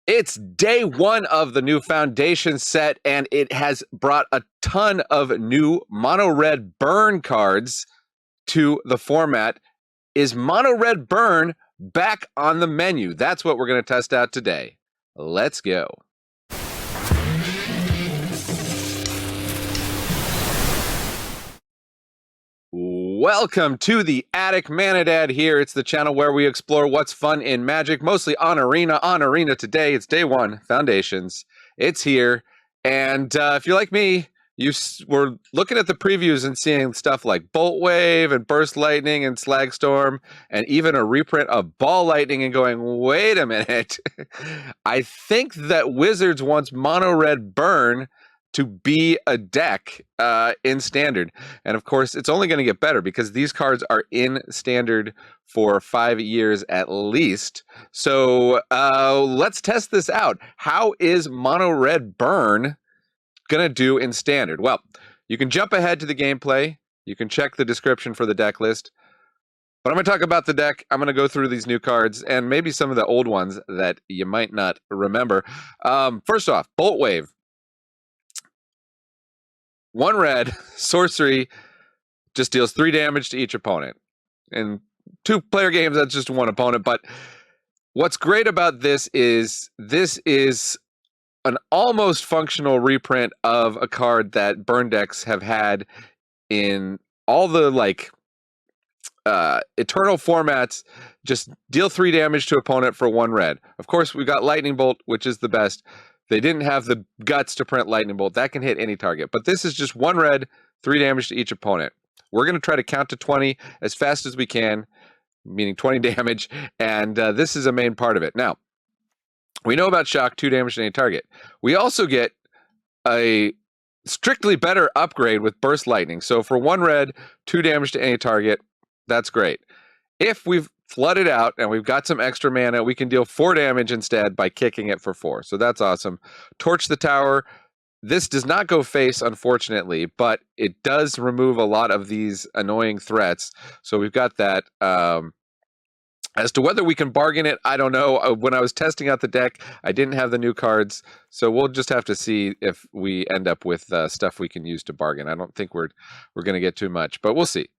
It's day one of the new Foundation set, and it has brought a ton of new mono red burn cards to the format. Is mono red burn back on the menu? That's what we're going to test out today. Let's go. Welcome to the Attic Mana Dad here. It's the channel where we explore what's fun in Magic, mostly on Arena. On Arena today, it's day one, Foundations. It's here. And if you're like me, you were looking at the previews and seeing stuff like Bolt Wave and Burst Lightning and Slag Storm and even a reprint of Ball Lightning and going, wait a minute. I think that Wizards wants Mono Red Burn to be a deck in Standard. And of course, it's only going to get better because these cards are in Standard for 5 years at least. So let's test this out. How is Mono Red Burn going to do in Standard? Well, you can jump ahead to the gameplay. You can check the description for the deck list. But I'm going to talk about the deck. I'm going to go through these new cards and maybe some of the old ones that you might not remember. First off, Bolt Wave. 1 red, sorcery, just deals 3 damage to each opponent. In 2-player games, that's just 1 opponent. But what's great about this is an almost functional reprint of a card that burn decks have had in all the eternal formats. Just deal 3 damage to opponent for 1 red. Of course, we got Lightning Bolt, which is the best. They didn't have the guts to print Lightning Bolt. That can hit any target. But this is just 1 red, 3 damage to each opponent. We're going to try to count to 20 as fast as we can, meaning 20 damage. And this is a main part of it. Now, we know about Shock, 2 damage to any target. We also get a strictly better upgrade with Burst Lightning. So for 1 red, 2 damage to any target, that's great. If we've flooded out and we've got some extra mana, we can deal 4 damage instead by kicking it for 4. So that's awesome. Torch the Tower. This does not go face, unfortunately, but it does remove a lot of these annoying threats. So we've got that. As to whether we can bargain it, I don't know. When I was testing out the deck, I didn't have the new cards. So we'll just have to see if we end up with stuff we can use to bargain. I don't think we're going to get too much, but we'll see.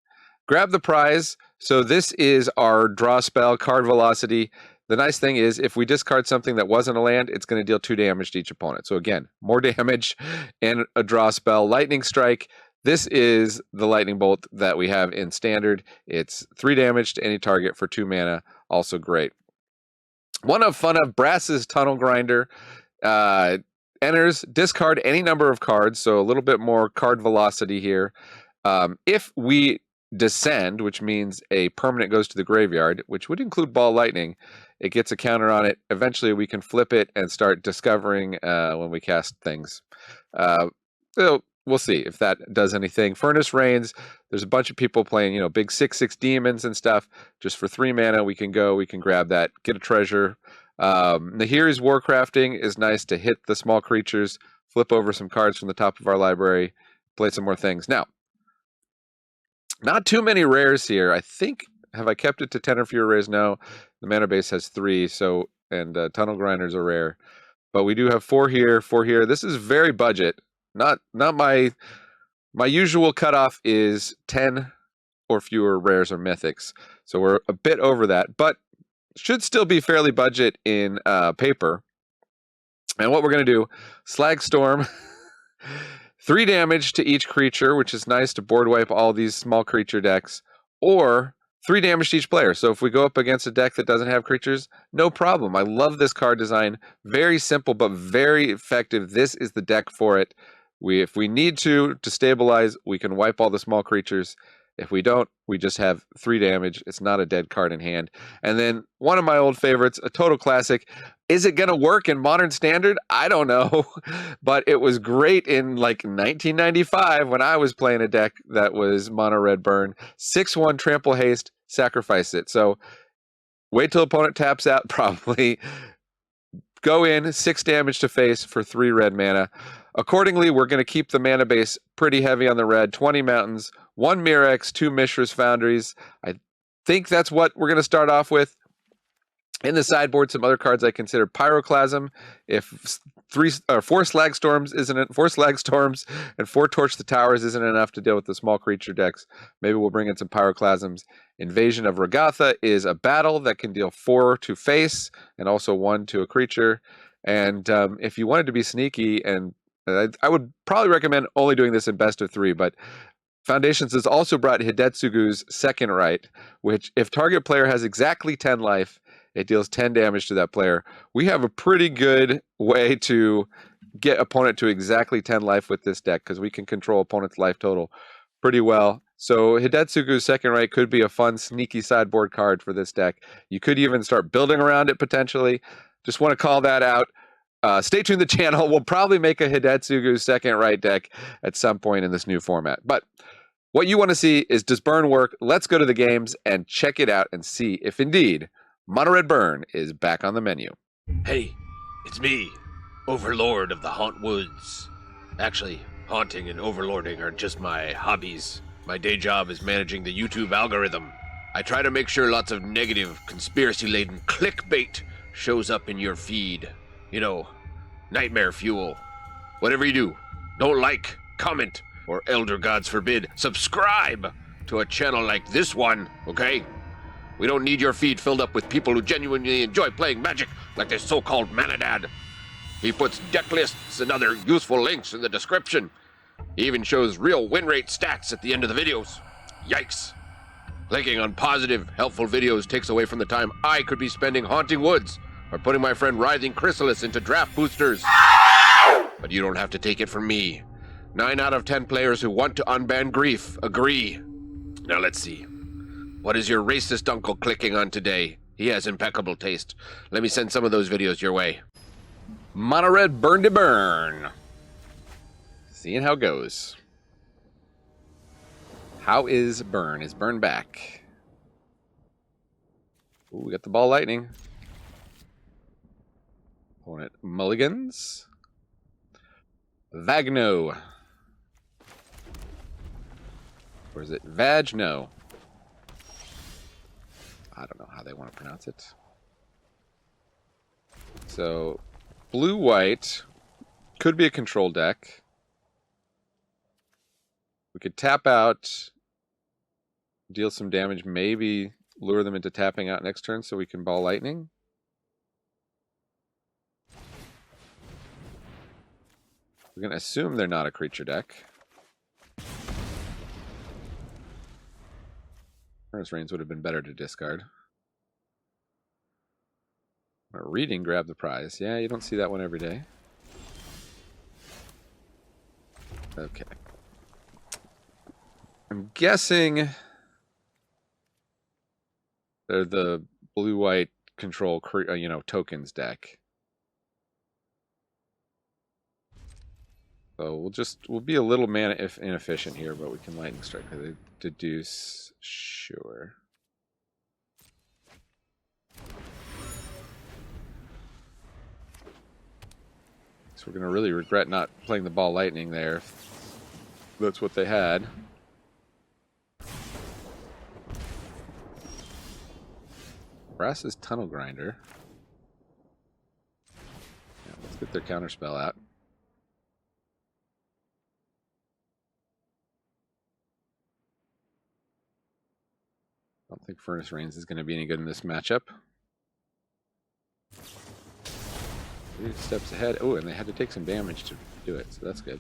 Grab the prize. So this is our draw spell, card velocity. The nice thing is if we discard something that wasn't a land, it's going to deal 2 damage to each opponent. So again, more damage and a draw spell. Lightning Strike. This is the Lightning Bolt that we have in Standard. It's 3 damage to any target for 2 mana. Also great. One of fun of Brass's Tunnel Grinder. Enters, discard any number of cards. So a little bit more card velocity here. If we descend, which means a permanent goes to the graveyard, which would include Ball Lightning, it gets a counter on it. Eventually we can flip it and start discovering when we cast things. So we'll see if that does anything. Furnace Reins, there's a bunch of people playing, big 6/6 demons and stuff. Just for 3 mana, we can grab that, get a treasure. Nahiri's Warcrafting is nice to hit the small creatures, flip over some cards from the top of our library, play some more things. Now, not too many rares here. I think, have I kept it to 10 or fewer rares? No. The mana base has 3, so, and Tunnel Grinders are rare. But we do have 4 here, 4 here. This is very budget. Not my usual cutoff is 10 or fewer rares or mythics. So we're a bit over that, but should still be fairly budget in paper. And what we're going to do, Slag Storm. 3 damage to each creature, which is nice to board wipe all these small creature decks, or 3 damage to each player. So if we go up against a deck that doesn't have creatures, no problem. I love this card design. Very simple, but very effective. This is the deck for it. If we need to stabilize, we can wipe all the small creatures. If we don't, we just have 3 damage. It's not a dead card in hand. And then one of my old favorites, a total classic. Is it going to work in Modern Standard? I don't know. But it was great in 1995 when I was playing a deck that was Mono Red Burn. 6/1 Trample Haste, sacrifice it. So wait till opponent taps out, probably. Go in, 6 damage to face for 3 red mana. Accordingly, we're going to keep the mana base pretty heavy on the red. 20 Mountains, 1 Mirex, 2 Mishra's Foundries. I think that's what we're going to start off with. In the sideboard, some other cards I consider Pyroclasm. If 4 Slag Storms isn't 4 Slag Storms and 4 Torch the Towers isn't enough to deal with the small creature decks, maybe we'll bring in some Pyroclasms. Invasion of Regatha is a battle that can deal 4 to face and also 1 to a creature. And if you wanted to be sneaky, and I would probably recommend only doing this in best of 3, but Foundations has also brought Hidetsugu's Second Right, which if target player has exactly 10 life, it deals 10 damage to that player. We have a pretty good way to get opponent to exactly 10 life with this deck because we can control opponent's life total pretty well. So Hidetsugu's Second Right could be a fun, sneaky sideboard card for this deck. You could even start building around it potentially. Just want to call that out. Stay tuned to the channel. We'll probably make a Hidetsugu's Second Right deck at some point in this new format. But what you want to see is, does Burn work? Let's go to the games and check it out and see if indeed Mono Red Burn is back on the menu. Hey, it's me, Overlord of the Hauntwoods. Actually, haunting and overlording are just my hobbies. My day job is managing the YouTube algorithm. I try to make sure lots of negative, conspiracy-laden clickbait shows up in your feed. You know, nightmare fuel. Whatever you do, don't like, comment, or elder gods forbid, subscribe to a channel like this one, okay? We don't need your feed filled up with people who genuinely enjoy playing Magic like this so-called Manadad. He puts deck lists and other useful links in the description. He even shows real win rate stats at the end of the videos. Yikes. Clicking on positive, helpful videos takes away from the time I could be spending haunting woods or putting my friend Writhing Chrysalis into draft boosters. But you don't have to take it from me. 9 out of 10 players who want to unban grief agree. Now let's see. What is your racist uncle clicking on today? He has impeccable taste. Let me send some of those videos your way. Mono Red Burn to Burn. Seeing how it goes. How is Burn? Is Burn back? Ooh, we got the ball lightning. Opponent mulligans. Vagno. Or is it Vagno? I don't know how they want to pronounce it. So, blue-white could be a control deck. We could tap out, deal some damage, maybe lure them into tapping out next turn so we can ball lightning. We're going to assume they're not a creature deck. Furnace Reins would have been better to discard. Reading, grab the prize. Yeah, you don't see that one every day. Okay. I'm guessing they're the blue-white control, tokens deck. So we'll be a little mana inefficient here, but we can lightning strike. They deduce, sure. So we're gonna really regret not playing the ball lightning there. That's what they had. Brass's Tunnel Grinder. Yeah, let's get their counterspell out. I don't think Furnace Reins is going to be any good in this matchup. 3 steps ahead. Oh, and they had to take some damage to do it, so that's good.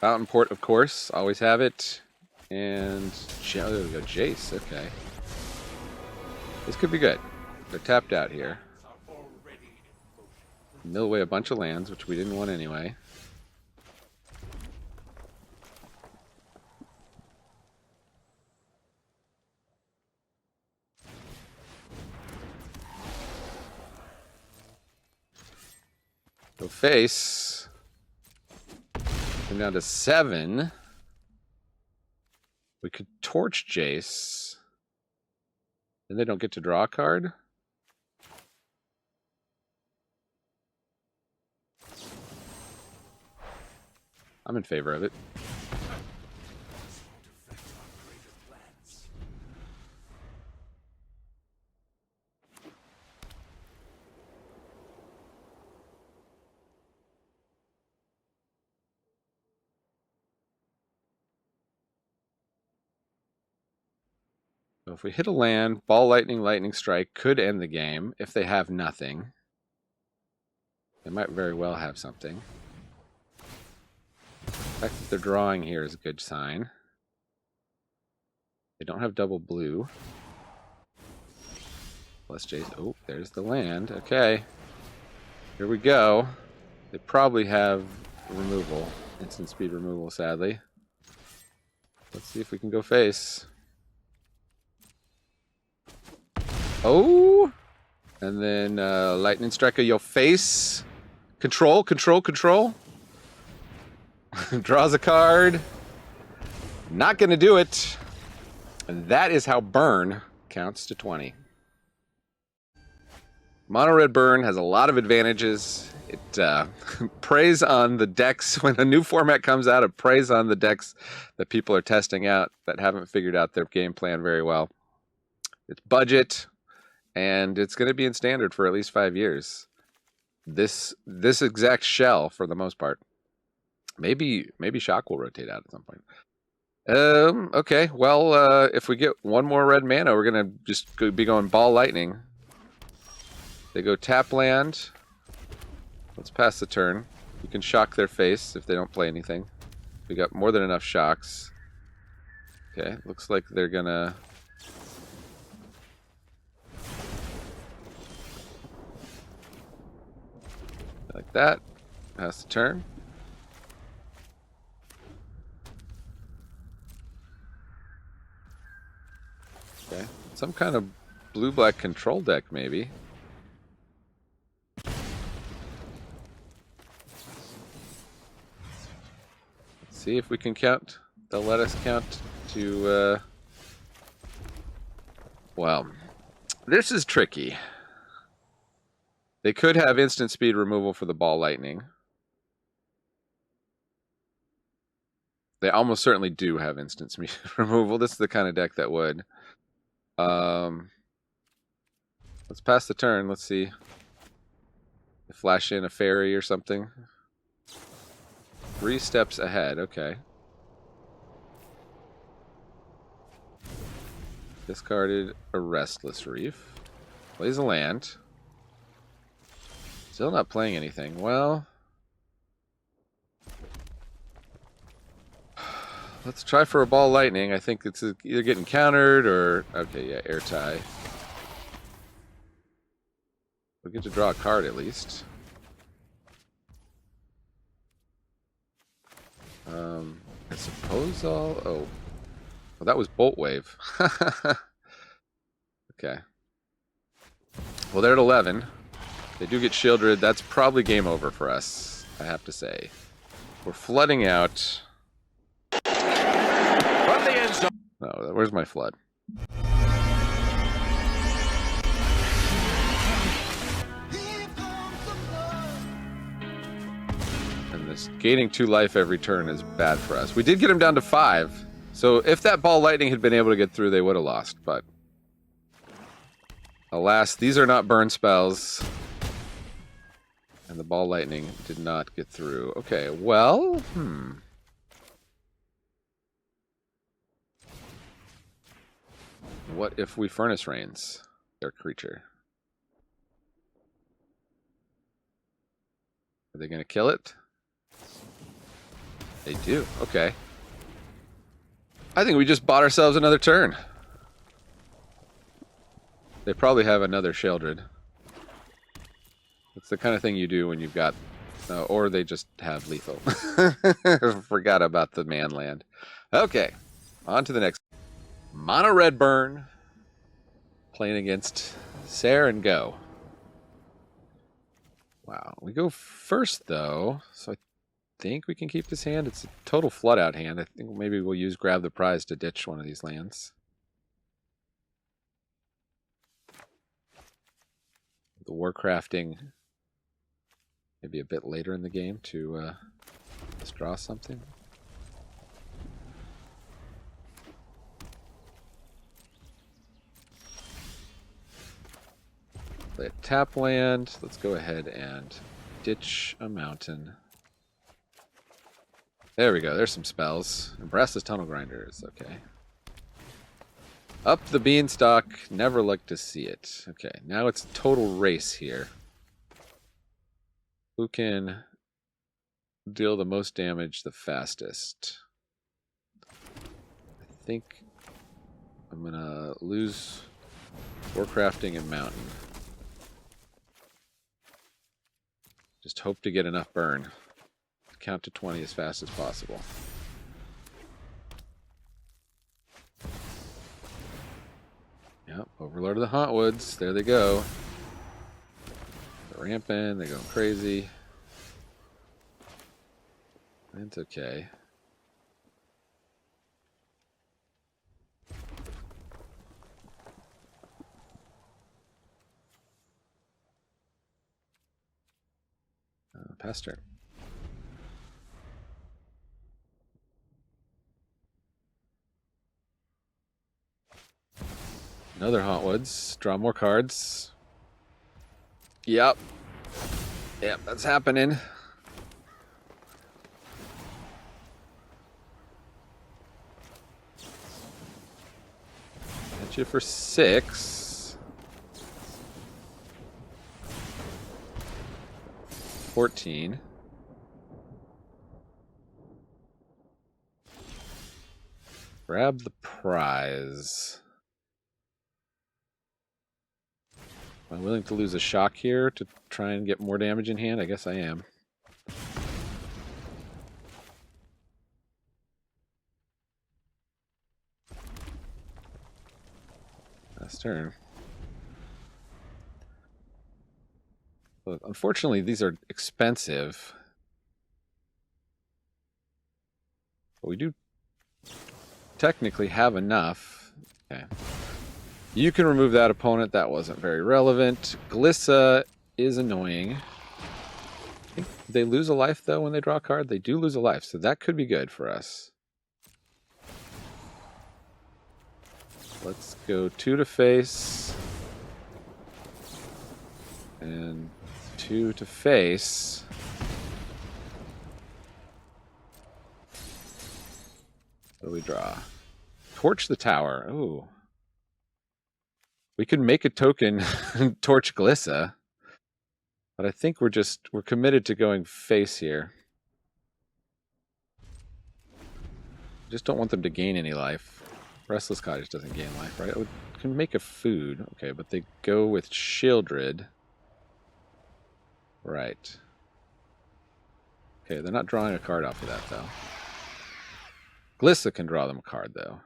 Fountain Port, of course. Always have it. And there we go, Jace. Okay. This could be good. They're tapped out here. Mill away a bunch of lands, which we didn't want anyway. Go face. Come down to 7. We could torch Jace. Then they don't get to draw a card. I'm in favor of it. So if we hit a land, Ball Lightning, Lightning Strike could end the game if they have nothing. They might very well have something. The fact that they're drawing here is a good sign. They don't have double blue. Plus Jace. Oh, there's the land. Okay. Here we go. They probably have removal. Instant speed removal, sadly. Let's see if we can go face. Oh! And then Lightning Striker, your face. Control, control, control. Draws a card. Not going to do it. And that is how burn counts to 20. Mono red burn has a lot of advantages. It preys on the decks. When a new format comes out, it preys on the decks that people are testing out that haven't figured out their game plan very well. It's budget, and it's going to be in standard for at least 5 years. This exact shell, for the most part. Maybe Shock will rotate out at some point. Okay, well, if we get one more red mana, we're going to just be going Ball Lightning. They go tap land. Let's pass the turn. You can shock their face if they don't play anything. We got more than enough shocks. Okay, looks like they're gonna... like that. Pass the turn. Okay, some kind of blue-black control deck, maybe. See if we can count. They'll let us count to, well, this is tricky. They could have instant speed removal for the Ball Lightning. They almost certainly do have instant speed removal. This is the kind of deck that would. Let's pass the turn. Let's see. Flash in a fairy or something. 3 steps ahead, okay. Discarded a Restless Reef. Plays a land. Still not playing anything. Well, let's try for a Ball Lightning. I think it's either getting countered or... okay, yeah, air tie. We get to draw a card at least. I suppose I'll... oh. Well, that was Bolt Wave. Okay. Well, they're at 11. They do get shielded. That's probably game over for us, I have to say. We're flooding out. From the end zone. Oh, where's my flood? This gaining 2 life every turn is bad for us. We did get him down to 5. So if that Ball Lightning had been able to get through, they would have lost. But alas, these are not burn spells. And the Ball Lightning did not get through. Okay, well, what if we Furnace Reins their creature? Are they going to kill it? They do. Okay. I think we just bought ourselves another turn. They probably have another Sheldred. It's the kind of thing you do when you've got... or they just have lethal. Forgot about the man land. Okay. On to the next. Mono red burn. Playing against Sarah and Go. Wow. We go first, though. So I think we can keep this hand. It's a total flood out hand. I think maybe we'll use Grab the Prize to ditch one of these lands. The Warcrafting maybe a bit later in the game to let's draw something. Play a tap land. Let's go ahead and ditch a mountain. There we go. There's some spells. And Brassless Tunnel Grinders. Okay. Up the beanstalk. Never like to see it. Okay, now it's a total race here. Who can deal the most damage the fastest? I think I'm going to lose Warcrafting and Mountain. Just hope to get enough burn. Count to 20 as fast as possible. Yep, Overlord of the Hauntwoods. There they go. They're ramping. They're going crazy. It's okay. Pass turn. Another Hauntwoods. Draw more cards. Yep. Yep, that's happening. Hit you for 6. 14. Grab the prize. Am I willing to lose a shock here to try and get more damage in hand? I guess I am. Last turn. Look, unfortunately, these are expensive. But we do technically have enough. Okay. You can remove that opponent. That wasn't very relevant. Glissa is annoying. I think they lose a life, though, when they draw a card. They do lose a life, so that could be good for us. Let's go 2 to face. And 2 to face. What do we draw? Torch the tower. Ooh. We could make a token torch Glissa. But I think we're committed to going face here. Just don't want them to gain any life. Restless Cottage doesn't gain life, right? We can make a food. Okay, but they go with Shieldred. Right. Okay, they're not drawing a card off of that, though. Glissa can draw them a card, though.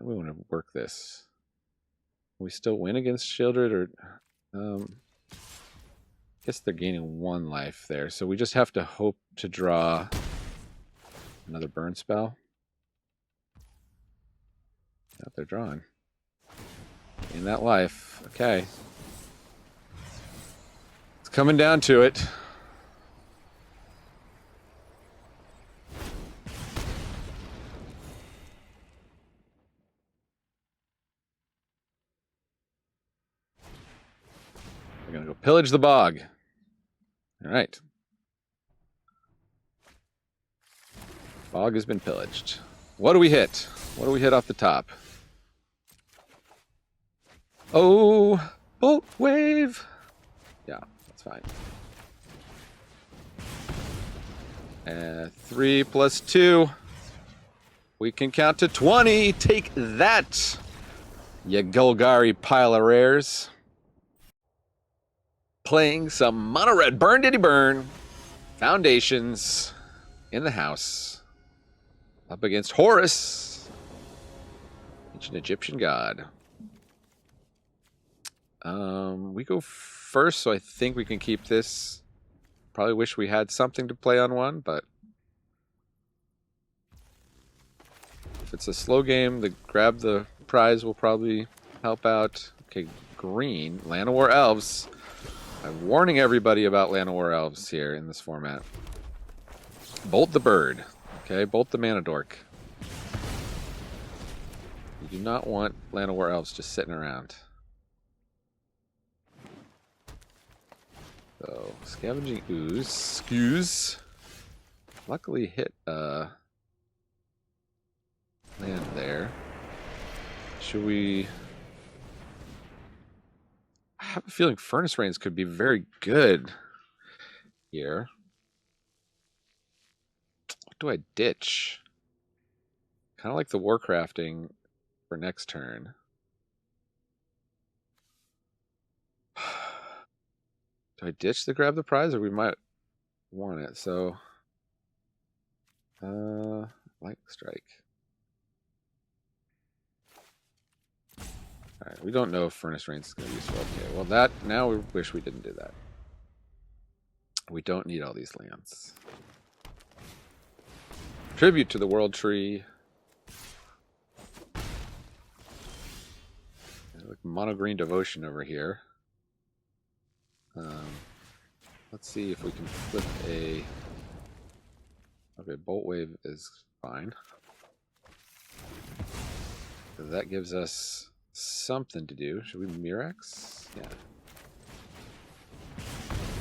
We want to work this. Can we still win against Shieldred, or I guess they're gaining 1 life there, so we just have to hope to draw another burn spell. Yep, they're drawing. Gain that life. Okay. It's coming down to it. We're going to go pillage the bog. All right. Bog has been pillaged. What do we hit? What do we hit off the top? Oh, bolt wave. Yeah, that's fine. 3 plus 2. We can count to 20. Take that, you Golgari pile of rares. Playing some mono red burn diddy burn. Foundations in the house. Up against Horus, ancient Egyptian god. We go first, so I think we can keep this. Probably wish we had something to play on 1, but if it's a slow game, the grab the prize will probably help out. Okay, green, Land of War Elves. I'm warning everybody about Land of War Elves here in this format. Bolt the bird. Okay, bolt the mana dork. You do not want Land of War Elves just sitting around. So, Scavenging Ooze. Skews. Luckily hit land there. Should we... I have a feeling Furnace Reins could be very good here. What do I ditch? Kind of like the Warcrafting for next turn. Do I ditch the grab the prize, or we might want it? So, Light Strike. All right, we don't know if Furnace Reins is going to be useful. Okay, well that now we wish we didn't do that. We don't need all these lands. Tribute to the World Tree. Like mono green devotion over here. Let's see if we can flip a... Okay, Bolt Wave is fine. So that gives us something to do. Should we Mirax? Yeah.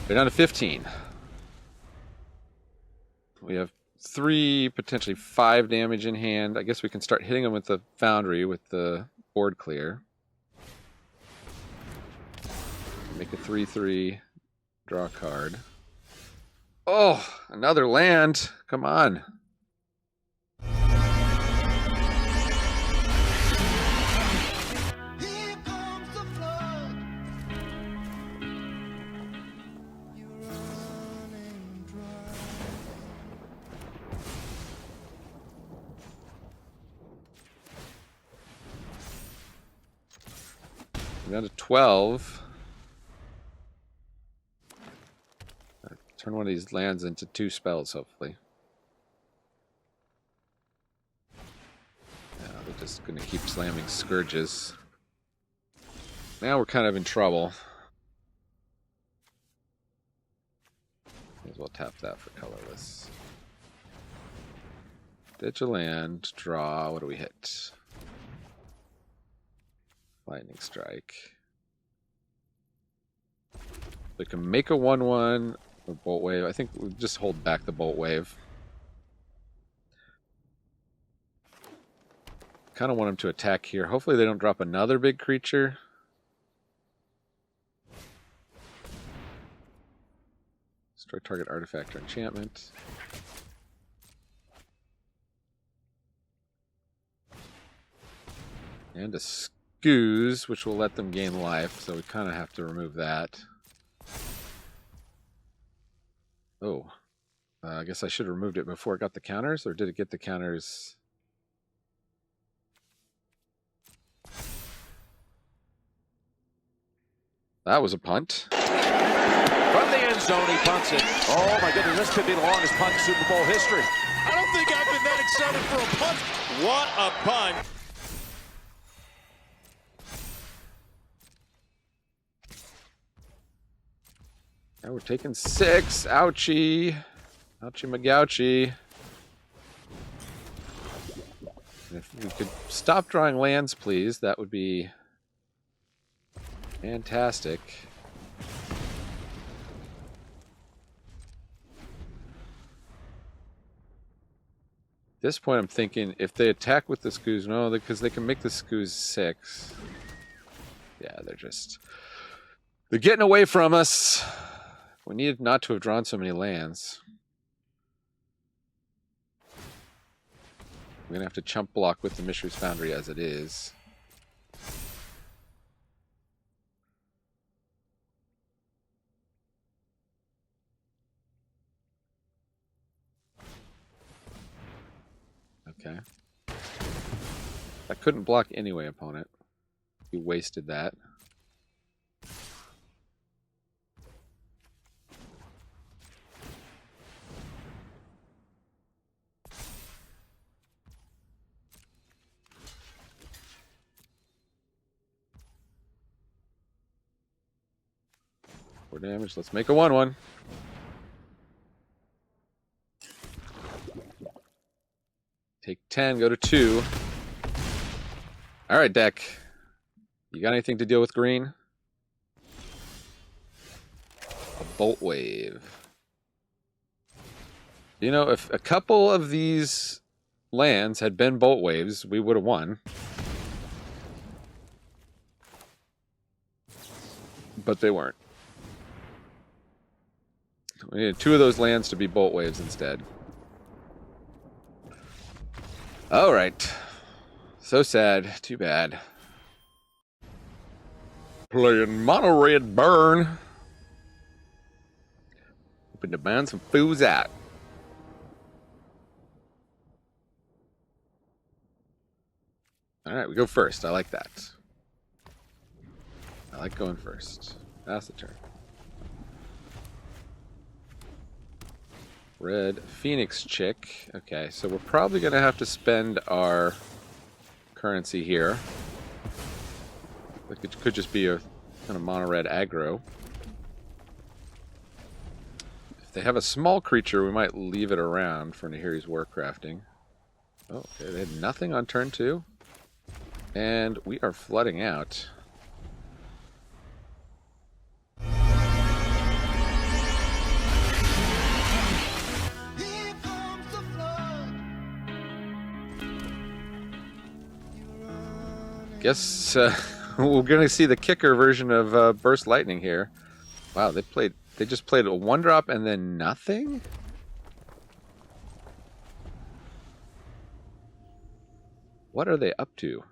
We're down to 15. We have 3, potentially 5 damage in hand. I guess we can start hitting them with the Foundry with the board clear. Make a 3/3. Draw a card. Oh, another land. Come on. Here comes the flood. You're running dry. We're down to 12. Turn one of these lands into 2 spells, hopefully. Yeah, they're just going to keep slamming Scourges. Now we're kind of in trouble. May as well tap that for colorless. Ditch a land, draw. What do we hit? Lightning Strike. We can make a 1/1. Bolt Wave. I think we'll just hold back the Bolt Wave. Kind of want them to attack here. Hopefully they don't drop another big creature. Destroy target artifact or enchantment. And a Scoos, which will let them gain life, so we kind of have to remove that. Oh, I guess I should have removed it before it got the counters, or did it get the counters? That was a punt. From the end zone, he punts it. Oh my goodness, this could be the longest punt in Super Bowl history. I don't think I've been that excited for a punt. What a punt. Now we're taking 6. Ouchie. Ouchie McGouchie. And if we could stop drawing lands, please, that would be fantastic. At this point, I'm thinking if they attack with the Scoos, no, because they can make the Scoos 6. Yeah, they're getting away from us. We needed not to have drawn so many lands. We're going to have to chump block with the Mishra's Foundry as it is. Okay. I couldn't block anyway, opponent. You wasted that. Damage. Let's make a 1/1. Take 10, go to 2. All right, deck. You got anything to deal with green? A Bolt Wave. You know, if a couple of these lands had been Bolt Waves, we would have won. But they weren't. We needed 2 of those lands to be Bolt Waves instead. Alright. So sad. Too bad. Playing Mono Red Burn. Hoping to ban some fools out. Alright, we go first. I like that. I like going first. That's the turn. Red Phoenix Chick. Okay, so we're probably going to have to spend our currency here. Like it could just be a kind of mono-red aggro. If they have a small creature, we might leave it around for Nahiri's Warcrafting. Oh, okay, they had nothing on turn 2. And we are flooding out. Guess we're going to see the kicker version of Burst Lightning here. Wow, they just played a 1-drop and then nothing? What are they up to?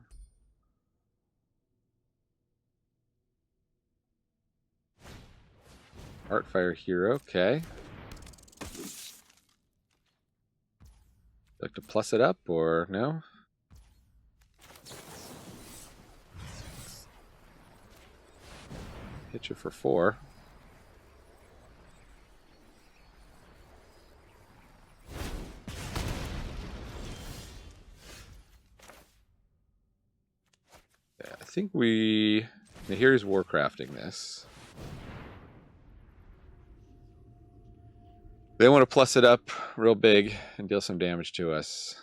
Heartfire Hero, okay. Like to plus it up or no? Hit you for 4. Yeah, I think here's Warcrafting this. They want to plus it up real big and deal some damage to us.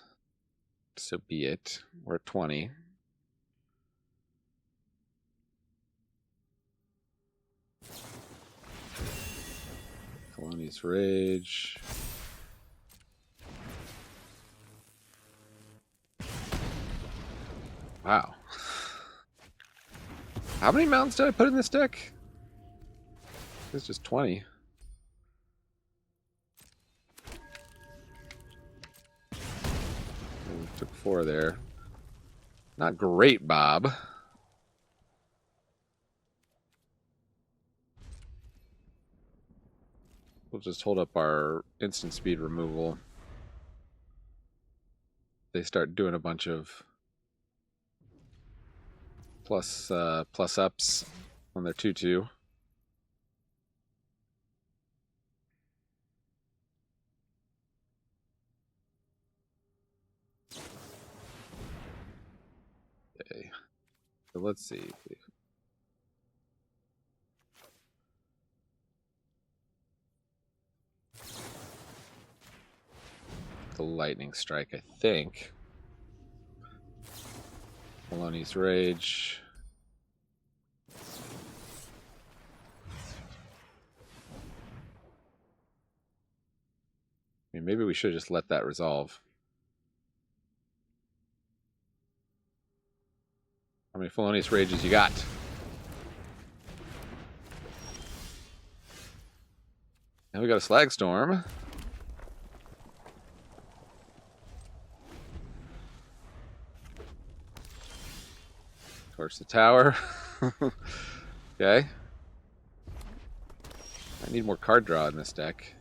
So be it. We're at 20. Kalani's Rage. Wow. How many mountains did I put in this deck? It's just 20. Took 4 there. Not great, Bob. We'll just hold up our instant speed removal. They start doing a bunch of plus ups on their 2/2. Okay. So let's see. The lightning strike, I think. Maloney's Rage. I mean, maybe we should just let that resolve. How many Felonious Rages you got? Now we got a Slag Storm. Torch the tower. Okay. I need more card draw in this deck.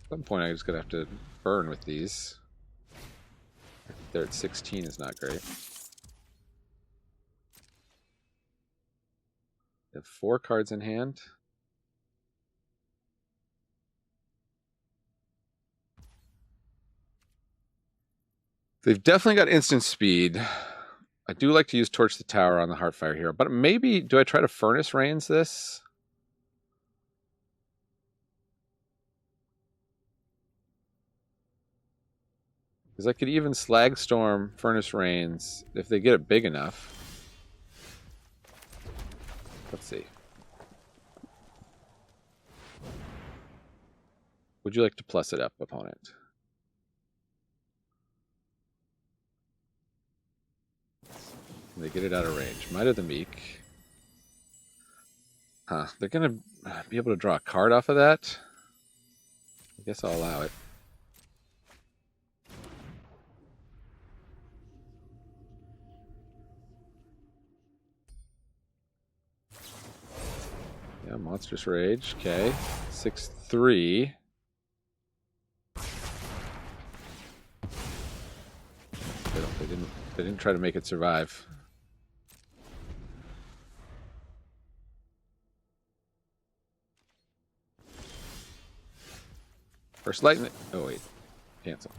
At some point I'm just going to have to burn with these. They're at 16 is not great. They have 4 cards in hand. They've definitely got instant speed. I do like to use Torch the Tower on the Heartfire Hero, but maybe, do I try to Furnace Reins this? Because I could even Slag Storm Furnace Reins if they get it big enough. Let's see. Would you like to plus it up, opponent? They get it out of range. Might of the Meek. Huh. They're going to be able to draw a card off of that? I guess I'll allow it. Yeah, Monstrous Rage. Okay. 6/3. They didn't try to make it survive. First lightning. Oh wait, cancel.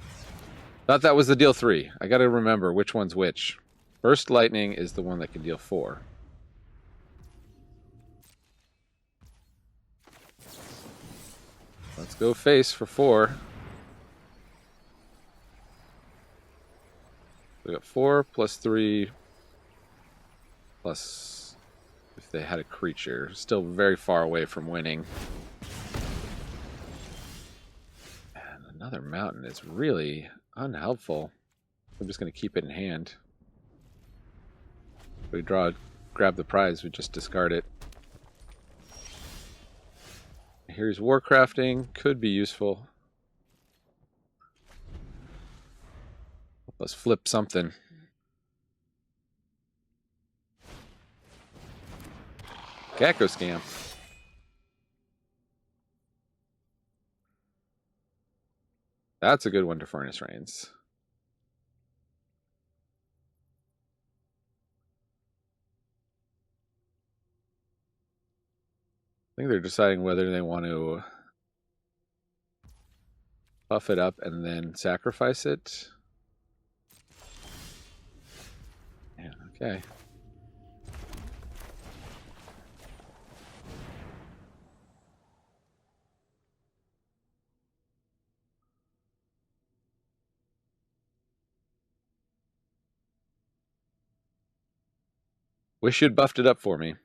Thought that was the deal 3. I got to remember which one's which. First lightning is the one that can deal 4. Let's go face for 4. We got 4 plus 3 plus if they had a creature. Still very far away from winning. And another mountain is really unhelpful. I'm just going to keep it in hand. If we grab the prize, we just discard it. Here's Warcrafting. Could be useful. Let's flip something. Gecko Scam. That's a good one to Furnace Reins. I think they're deciding whether they want to buff it up and then sacrifice it. Yeah, okay. Wish you'd buffed it up for me.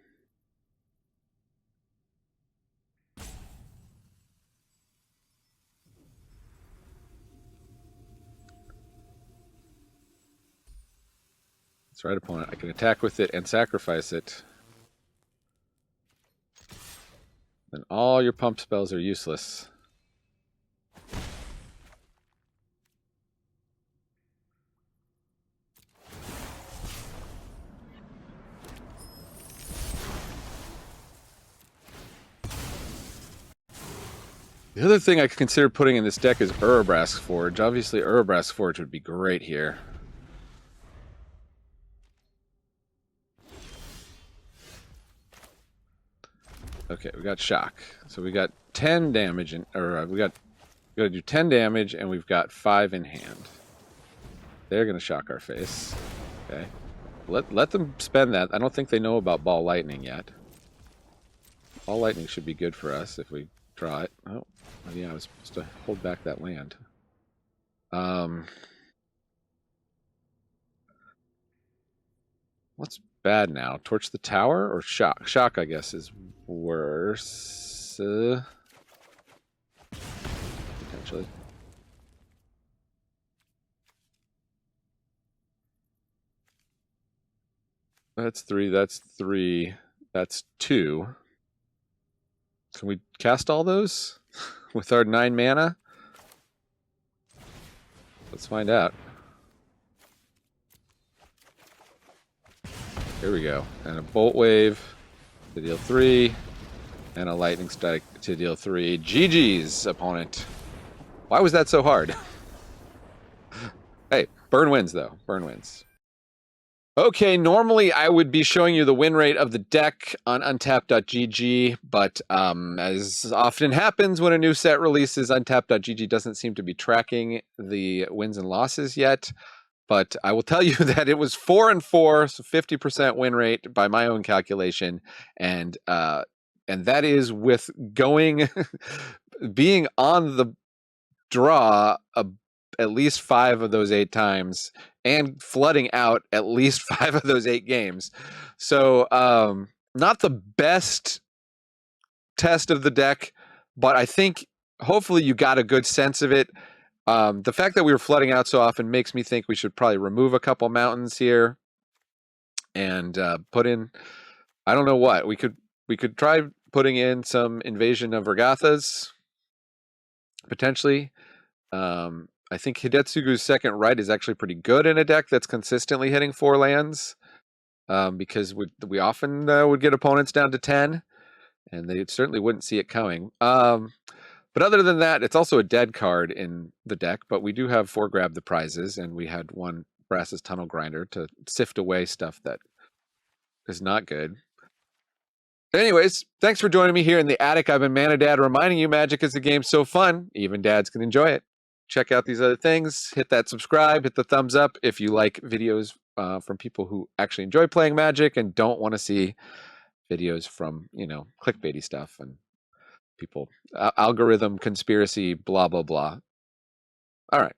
That's right, opponent. I can attack with it and sacrifice it. Then all your pump spells are useless. The other thing I could consider putting in this deck is Urabrask Forge. Obviously, Urabrask Forge would be great here. Okay, we got shock. So we got 10 damage, we got to do 10 damage, and we've got 5 in hand. They're gonna shock our face. Okay, let them spend that. I don't think they know about Ball Lightning yet. Ball Lightning should be good for us if we draw it. Oh, yeah, I was supposed to hold back that land. What's bad now? Torch the tower or shock? Shock, I guess, is worse. Potentially. That's 3. That's 3. That's 2. Can we cast all those with our 9 mana? Let's find out. Here we go. And a Bolt Wave to deal 3. And a Lightning Strike to deal 3. GG's, opponent. Why was that so hard? Hey, burn wins, though. Burn wins. Okay, normally I would be showing you the win rate of the deck on untap.gg, but as often happens when a new set releases, untap.gg doesn't seem to be tracking the wins and losses yet. But I will tell you that it was 4-4, so 50% win rate by my own calculation, and that is with going, being on the draw at least 5 of those 8 times, and flooding out at least 5 of those 8 games. So not the best test of the deck, but I think hopefully you got a good sense of it. The fact that we were flooding out so often makes me think we should probably remove a couple mountains here and put in, I don't know what, we could try putting in some Invasion of Regathas potentially. I think Hidetsugu's second right is actually pretty good in a deck that's consistently hitting 4 lands, because we often would get opponents down to 10, and they certainly wouldn't see it coming. But other than that, it's also a dead card in the deck, but we do have 4 Grab the Prizes, and we had 1 Brass's Tunnel Grinder to sift away stuff that is not good. Anyways, thanks for joining me here in the attic. I've been Mana Dad, reminding you Magic is a game so fun, even dads can enjoy it. Check out these other things. Hit that subscribe, hit the thumbs up if you like videos from people who actually enjoy playing Magic and don't want to see videos from, clickbaity stuff and people, algorithm, conspiracy, blah, blah, blah. All right.